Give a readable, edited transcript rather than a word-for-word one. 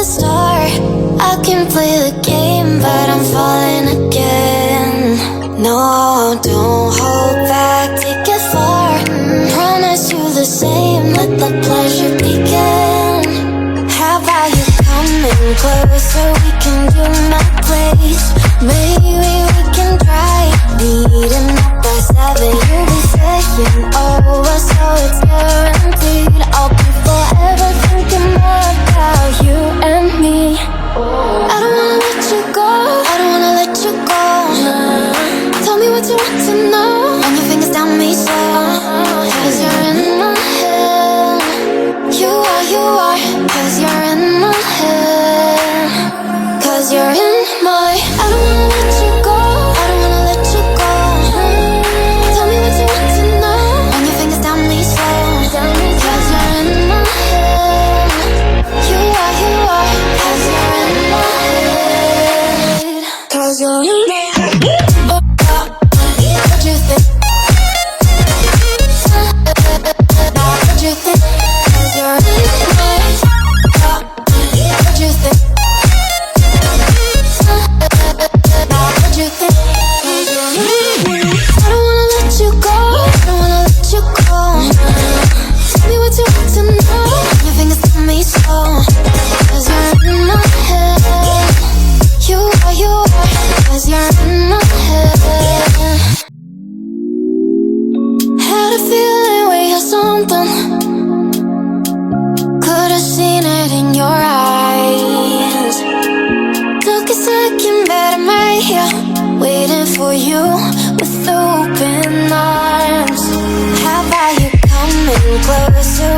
star. I can play the game, but I'm falling again. No, don't hold back, take it far. Promise you the same, let the pleasure begin. How about you coming closer, we can do my place. Maybe we can try meeting up by 7. You'll be saying over, so it's guaranteed. I'll be forever thinking more about you and me. I don't wanna let you go, I don't wanna let you go. Tell me what you want to know. Run your fingers down me slow, 'cause you're in my head. You are, 'cause you're in my head. 'Cause you're in my, I don't wanna let you go, I don't wanna let you go. Tell me what you want to know. Run your fingers down me slow, 'cause you're in my head. You are, 'cause you're in my head. 'Cause you're in my head. What you think? What you think? 'Cause you're in my head. What you think? What you think? I don't wanna let you go, I don't wanna let you go. Tell me what you want to know. Your fingers tell me so, 'cause you're in my head. You are, 'cause you're in my head. Had a feeling we had something. Could've seen it in your eyes. Took a second, but I'm right here, waiting for you with open arms. How about you coming closer?